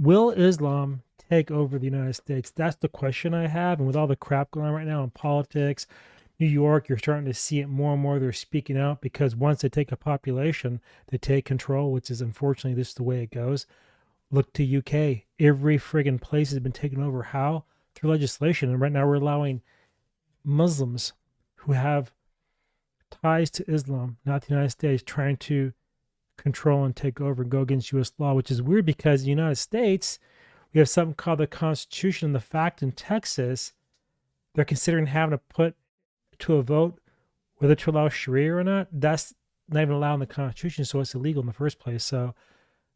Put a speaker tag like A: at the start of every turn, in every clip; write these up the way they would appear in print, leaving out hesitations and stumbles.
A: Will Islam take over the United States? That's the question I have. And with all the crap going on right now in politics, New York, you're starting to see it more and more. They're speaking out because once they take a population, they take control, which is unfortunately this is the way it goes. Look to UK. Every friggin' place has been taken over. How? Through legislation. And right now we're allowing Muslims who have ties to Islam, not the United States, trying to control and take over and go against U.S. law, which is weird because the United States, we have something called the Constitution. And the fact in Texas, they're considering having to put to a vote whether to allow Sharia or not. That's not even allowed in the Constitution, so it's illegal in the first place. So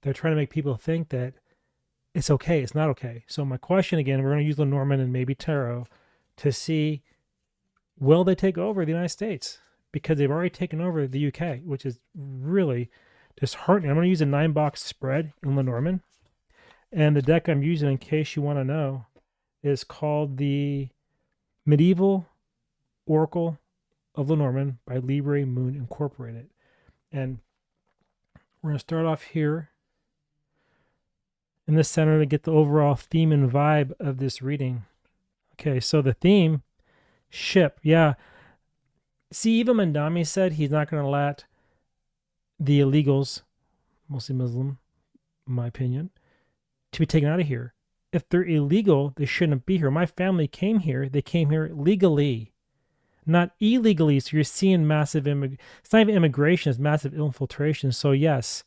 A: they're trying to make people think that it's okay. It's not okay. So my question again, we're going to use Lenormand and maybe tarot to see, will they take over the United States? Because they've already taken over the UK, which is really disheartening. I'm going to use a 9-box spread in Lenormand. And the deck I'm using, in case you want to know, is called the Medieval Oracle of Lenormand by Libre Moon Incorporated. And we're going to start off here in the center to get the overall theme and vibe of this reading. Okay, so the theme, ship. Yeah. See, even Mandami said he's not going to let the illegals, mostly Muslim, in my opinion, to be taken out of here. If they're illegal, they shouldn't be here. My family came here. They came here legally, not illegally. So you're seeing massive it's not even immigration, it's massive infiltration. So yes,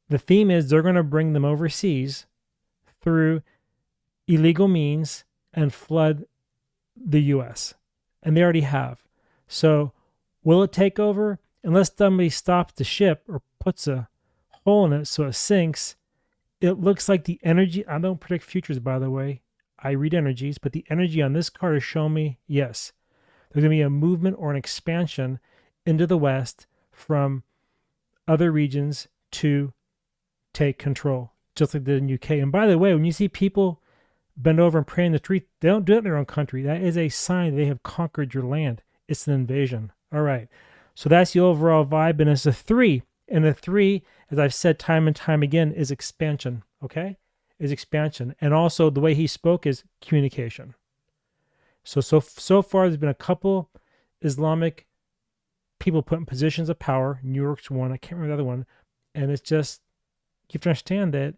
A: the theme is they're going to bring them overseas through illegal means and flood the U.S. And they already have. So will it take over? Unless somebody stops the ship or puts a hole in it so it sinks, it looks like the energy, I don't predict futures, by the way. I read energies, but the energy on this card is showing me, yes, there's going to be a movement or an expansion into the West from other regions to take control, just like they did in UK. And by the way, when you see people bend over and pray in the street, they don't do it in their own country. That is a sign they have conquered your land. It's an invasion. All right. So that's the overall vibe. And it's a 3. And the 3, as I've said time and time again, is expansion. Okay? Is expansion. And also the way he spoke is communication. So far there's been a couple Islamic people put in positions of power. New York's one. I can't remember the other one. And it's just, you have to understand that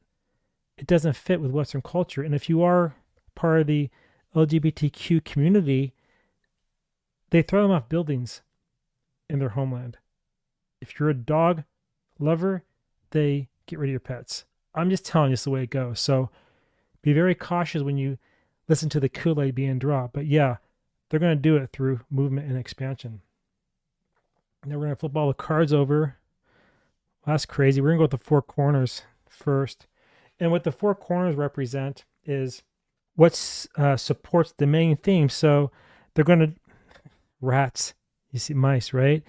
A: it doesn't fit with Western culture. And if you are part of the LGBTQ community, they throw them off buildings in their homeland. If you're a dog lover, they get rid of your pets. I'm just telling you, it's the way it goes. So be very cautious when you listen to the Kool-Aid being dropped. But yeah, they're going to do it through movement and expansion. Now we're going to flip all the cards over. That's crazy. We're going to go with the 4 corners first. And what the 4 corners represent is what supports the main theme. So they're going to, rats, you see mice, right?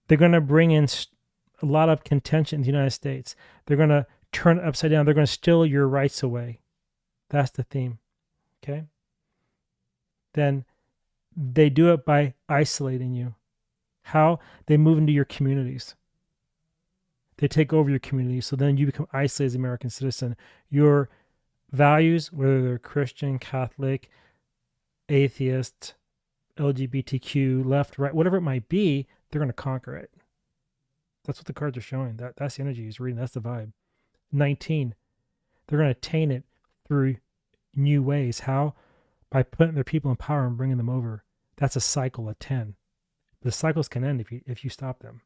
A: They're going to bring in a lot of contention in the United States. They're going to turn it upside down. They're going to steal your rights away. That's the theme. Okay? Then they do it by isolating you. How? They move into your communities. They take over your community. So then you become isolated as an American citizen. Your values, whether they're Christian, Catholic, atheist, LGBTQ, left, right, whatever it might be, they're going to conquer it. That's what the cards are showing. That's the energy he's reading. That's the vibe. 19. They're going to attain it through new ways. How? By putting their people in power and bringing them over. That's a cycle of 10. The cycles can end if you stop them.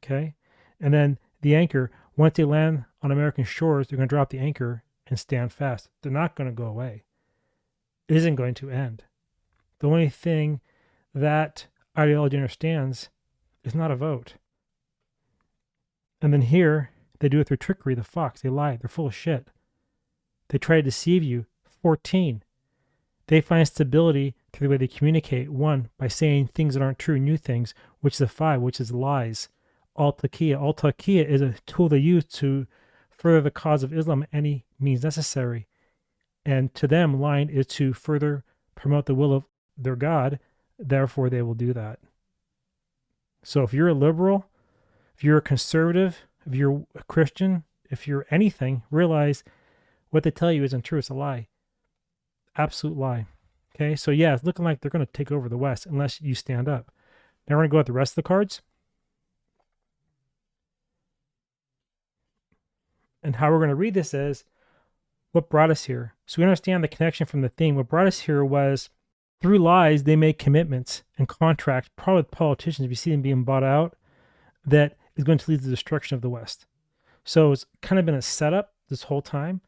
A: Okay? And then the anchor, once they land on American shores, they're going to drop the anchor and stand fast. They're not going to go away. It isn't going to end. The only thing that ideology understands is not a vote. And then here, they do it through trickery, the fox. They lie. They're full of shit. They try to deceive you. 14. They find stability through the way they communicate. 1, by saying things that aren't true, new things, which is a 5, which is lies. Al-Taqiyya. Al-Taqiyya is a tool they use to further the cause of Islam any means necessary. And to them, lying is to further promote the will of their God. Therefore, they will do that. So if you're a liberal, if you're a conservative, if you're a Christian, if you're anything, realize What they tell you isn't true. It's a lie. Absolute lie. Okay, so yeah, it's looking like they're going to take over the West unless you stand up. Now we're going to go at the rest of the cards. And how we're going to read this is what brought us here. So we understand the connection from the theme. What brought us here was through lies, they make commitments and contracts, probably with politicians, if you see them being bought out, that is going to lead to the destruction of the West. So it's kind of been a setup this whole time.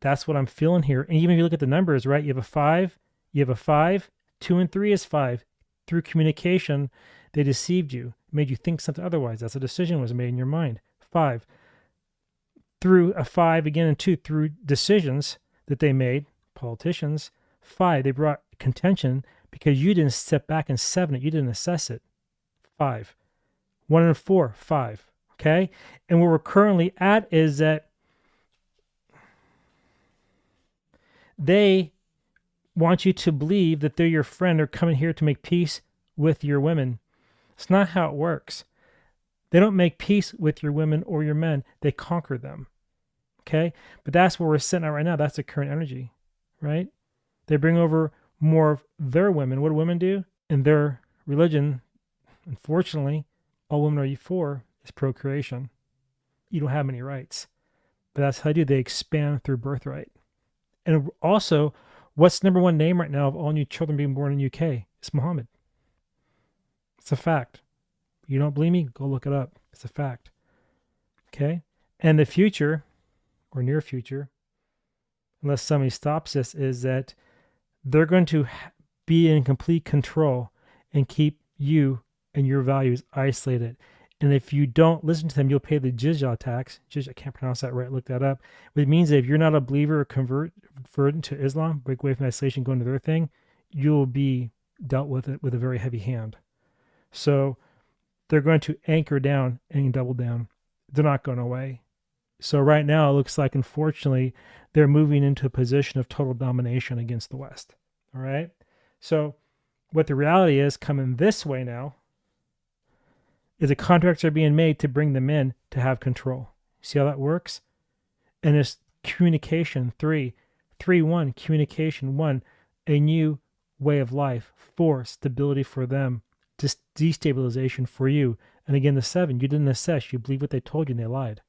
A: That's what I'm feeling here. And even if you look at the numbers, right, you have a 5, 2 and 3 is 5. Through communication, they deceived you, made you think something otherwise. That's a decision was made in your mind. 5. Through a 5 again and 2, through decisions that they made, politicians. 5, they brought contention because you didn't step back and 7 it. You didn't assess it. 5. 1 and 4, 5. Okay? And where we're currently at is that they want you to believe that they're your friend or coming here to make peace with your women. It's not how it works. They don't make peace with your women or your men. They conquer them. Okay? But that's where we're sitting at right now. That's the current energy, right? They bring over more of their women. What do women do? In their religion, unfortunately, all women are for is procreation. You don't have any rights. But that's how they do. They expand through birthright. And also, what's the number one name right now of all new children being born in the UK? It's Muhammad. It's a fact. You don't believe me? Go look it up. It's a fact. Okay? And the future, or near future, unless somebody stops this, is that they're going to be in complete control and keep you and your values isolated. And if you don't listen to them, you'll pay the jizya tax. I can't pronounce that right. Look that up. It means that if you're not a believer or convert to Islam, break away from isolation, go into their thing, you'll be dealt with it with a very heavy hand. So they're going to anchor down and double down. They're not going away. So right now, it looks like, unfortunately, they're moving into a position of total domination against the West. All right? So what the reality is coming this way now is the contracts are being made to bring them in to have control. See how that works? And it's communication, 3, 1, communication, 1, a new way of life, 4, stability for them, destabilization for you. And again, the 7, you didn't assess, you believe what they told you and they lied.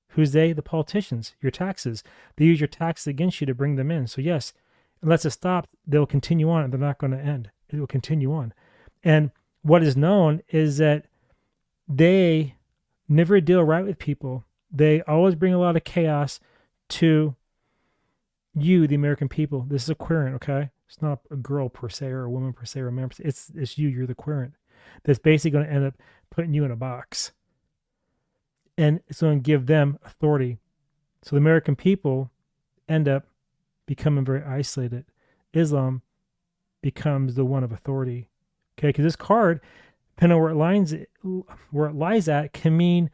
A: Who's they? The politicians, your taxes. They use your taxes against you to bring them in. So yes, unless it stops, they'll continue on and they're not going to end. It will continue on. And what is known is that they never deal right with people. They always bring a lot of chaos to you, the American people. This is a querent, okay? It's not a girl per se or a woman per se or a man per se. It's you. You're the querent. That's basically going to end up putting you in a box. And it's going to give them authority. So the American people end up becoming very isolated. Islam becomes the one of authority. Okay, because this card, depending on where it lies at, can mean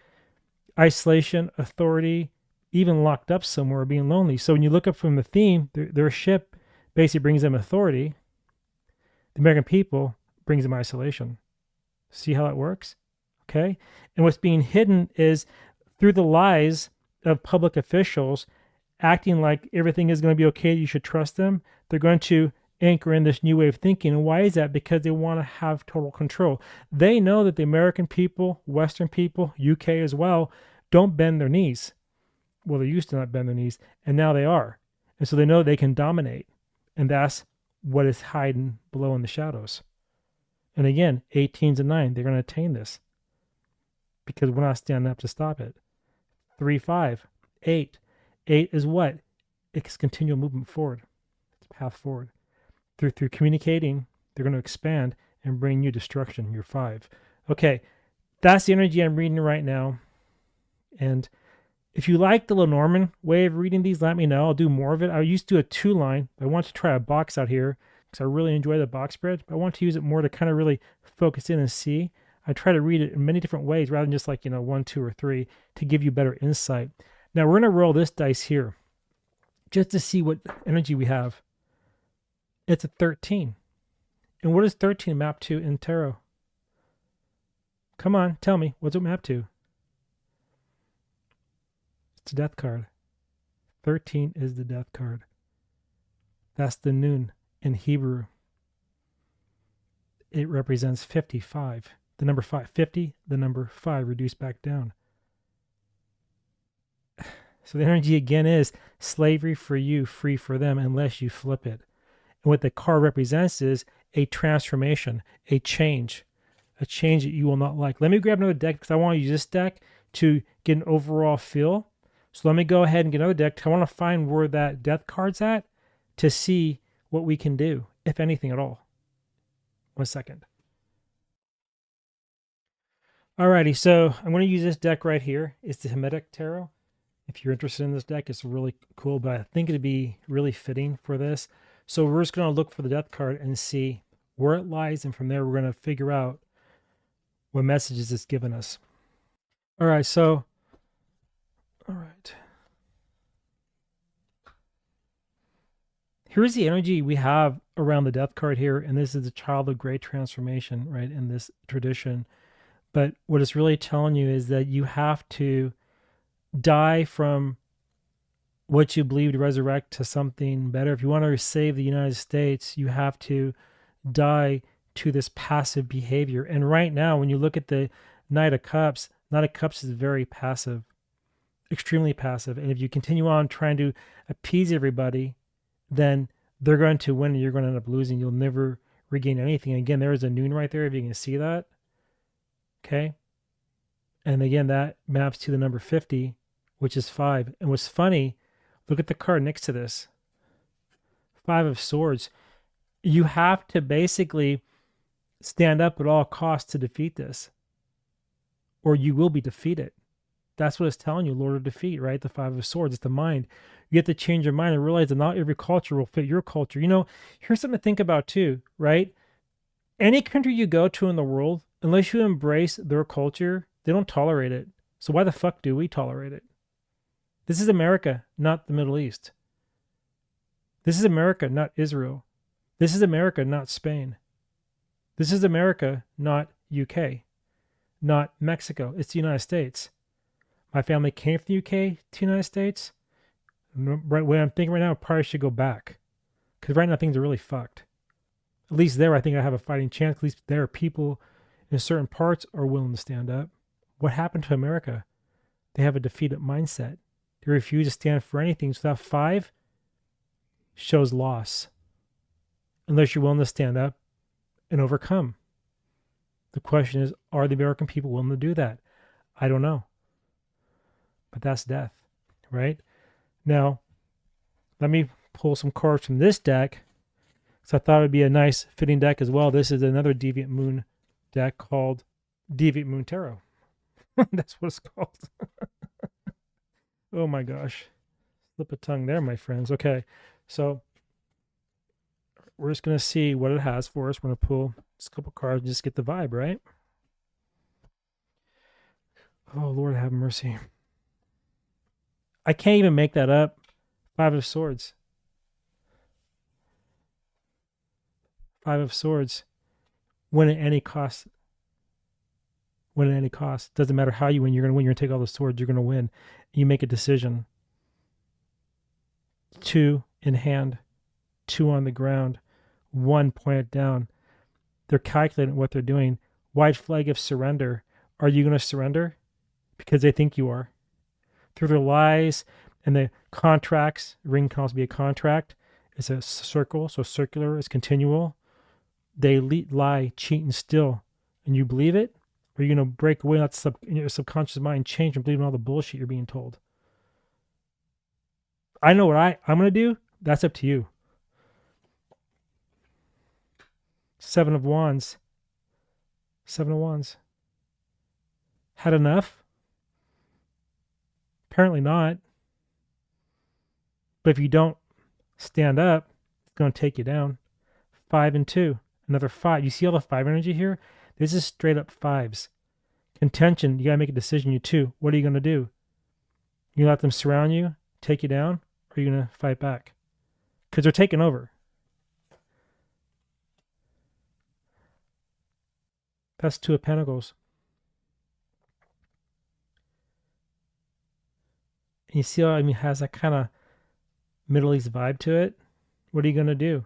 A: isolation, authority, even locked up somewhere, being lonely. So when you look up from the theme, their ship basically brings them authority. The American people brings them isolation. See how that works? Okay? And what's being hidden is through the lies of public officials acting like everything is going to be okay, you should trust them, they're going to anchor in this new way of thinking. And why is that? Because they want to have total control. They know that the American people, Western people, UK as well, don't bend their knees. Well, they used to not bend their knees, and now they are. And so they know they can dominate. And that's what is hiding below in the shadows. And again, 18s and 9, they're going to attain this because we're not standing up to stop it. 3, 5, 8. 8 is what? It's continual movement forward. It's a path forward. Through communicating, they're going to expand and bring you destruction. You're 5. Okay, that's the energy I'm reading right now. And if you like the Lenormand way of reading these, let me know. I'll do more of it. I used to do a 2-line. I want to try a box out here because I really enjoy the box spread. But I want to use it more to kind of really focus in and see. I try to read it in many different ways rather than just like, 1, 2, or 3 to give you better insight. Now we're going to roll this dice here just to see what energy we have. It's a 13. And what does 13 map to in tarot? Come on, tell me. What's it map to? It's a death card. 13 is the death card. That's the Nun in Hebrew. It represents 55. The number 5. 50, the number 5 reduced back down. So the energy again is slavery for you, free for them, unless you flip it. And what the card represents is a transformation, a change that you will not like. Let me grab another deck because I want to use this deck to get an overall feel. So let me go ahead and get another deck. I want to find where that death card's at to see what we can do, if anything at all. 1 second. Alrighty, so I'm going to use this deck right here. It's the Hermetic Tarot. If you're interested in this deck, it's really cool, but I think it'd be really fitting for this. So we're just going to look for the death card and see where it lies, and from there we're going to figure out what messages it's given us. All right, so, all right. Here's the energy we have around the death card here, and this is the child of great transformation, right, in this tradition. But what it's really telling you is that you have to die from what you believe to resurrect to something better. If you want to save the United States, you have to die to this passive behavior. And right now, when you look at the Knight of Cups is very passive, extremely passive. And if you continue on trying to appease everybody, then they're going to win and you're going to end up losing. You'll never regain anything. And again, there is a Nun right there, if you can see that. Okay. And again, that maps to the number 50, which is 5. And what's funny, look at the card next to this. 5 of Swords. You have to basically stand up at all costs to defeat this, or you will be defeated. That's what it's telling you, Lord of Defeat, right? The 5 of Swords. It's the mind. You have to change your mind and realize that not every culture will fit your culture. You know, here's something to think about too, right? Any country you go to in the world, unless you embrace their culture, they don't tolerate it. So why the fuck do we tolerate it? This is America, not the Middle East. This is America, not Israel. This is America, not Spain. This is America, not UK, not Mexico. It's the United States. My family came from the UK to the United States. Right, what I'm thinking right now, I probably should go back. Because right now things are really fucked. At least there, I think I have a fighting chance. At least there, people in certain parts are willing to stand up. What happened to America? They have a defeated mindset. They refuse to stand for anything. So that 5 shows loss. Unless you're willing to stand up and overcome. The question is, are the American people willing to do that? I don't know. But that's death, right? Now, let me pull some cards from this deck. So I thought it would be a nice fitting deck as well. This is another Deviant Moon deck called Deviant Moon Tarot. That's what it's called. Oh my gosh. Slip a tongue there, my friends. Okay, so we're just going to see what it has for us. We're going to pull just a couple cards and just get the vibe, right? Oh, Lord have mercy. I can't even make that up. 5 of Swords. 5 of Swords. Win at any cost. Win at any cost. Doesn't matter how you win. You're going to win. You're going to take all the swords. You're going to win. You make a decision. 2 in hand. 2 on the ground. 1 pointed down. They're calculating what they're doing. White flag of surrender. Are you going to surrender? Because they think you are. Through their lies and the contracts. Ring can also be a contract. It's a circle. So circular is continual. They lie, cheat, and steal. And you believe it? Or are you going to break away, let your subconscious mind change and believe in all the bullshit you're being told? I know what I'm going to do. That's up to you. 7 of Wands. 7 of Wands. Had enough? Apparently not. But if you don't stand up, it's going to take you down. 5 and 2. Another 5. You see all the 5 energy here? This is straight up 5s. Contention, you got to make a decision. You 2. What are you going to do? You let them surround you, take you down, or are you going to fight back? Because they're taking over. That's 2 of Pentacles. And you see how, it has that kind of Middle East vibe to it, what are you going to do?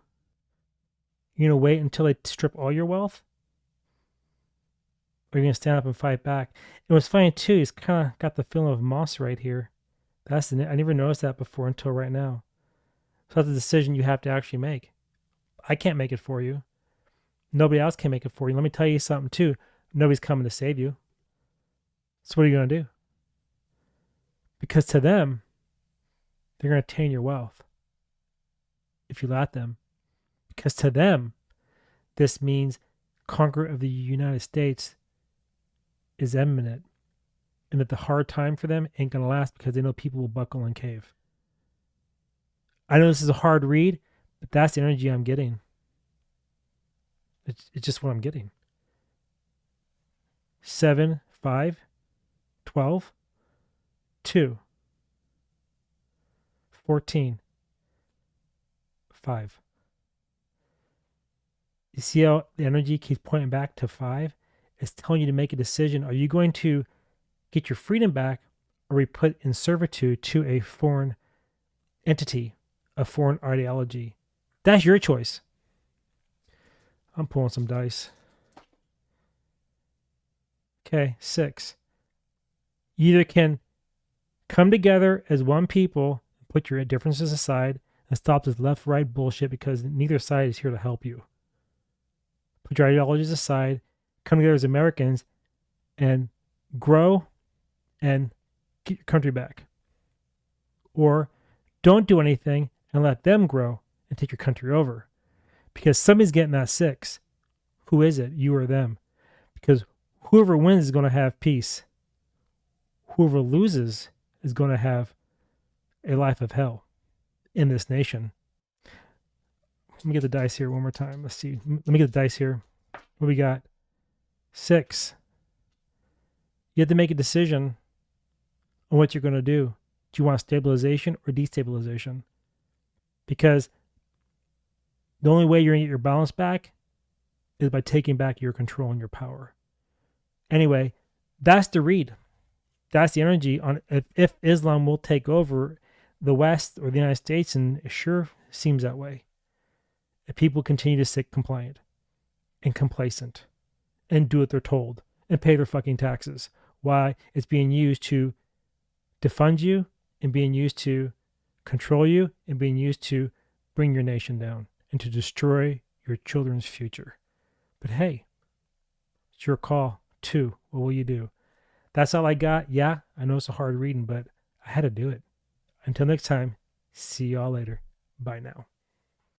A: You're going to wait until they strip all your wealth? Or are you going to stand up and fight back? And what's funny too, he's kind of got the feeling of moss right here. I never noticed that before until right now. So that's a decision you have to actually make. I can't make it for you. Nobody else can make it for you. Let me tell you something too. Nobody's coming to save you. So what are you going to do? Because to them, they're going to attain your wealth if you let them. Because to them, this means conqueror of the United States is imminent, and that the hard time for them ain't going to last because they know people will buckle and cave. I know this is a hard read, but that's the energy I'm getting. It's just what I'm getting. 7, 5, 12, 2, 14, 5. You see how the energy keeps pointing back to 5? It's telling you to make a decision. Are you going to get your freedom back, or be put in servitude to a foreign entity, a foreign ideology? That's your choice. I'm pulling some dice. Okay, 6. You either can come together as one people, put your differences aside, and stop this left-right bullshit, because neither side is here to help you. Put your ideologies aside, come together as Americans, and grow and get your country back. Or don't do anything and let them grow and take your country over. Because somebody's getting that 6. Who is it? You or them? Because whoever wins is going to have peace. Whoever loses is going to have a life of hell in this nation. Let me get the dice here one more time. Let's see. Let me get the dice here. What we got? 6. You have to make a decision on what you're going to do. Do you want stabilization or destabilization? Because the only way you're going to get your balance back is by taking back your control and your power. Anyway, that's the read. That's the energy on if Islam will take over the West or the United States, and it sure seems that way. If people continue to sit compliant and complacent and do what they're told and pay their fucking taxes. Why? It's being used to defund you and being used to control you and being used to bring your nation down and to destroy your children's future. But hey, it's your call too. What will you do? That's all I got. Yeah, I know it's a hard reading, but I had to do it. Until next time, see y'all later. Bye now.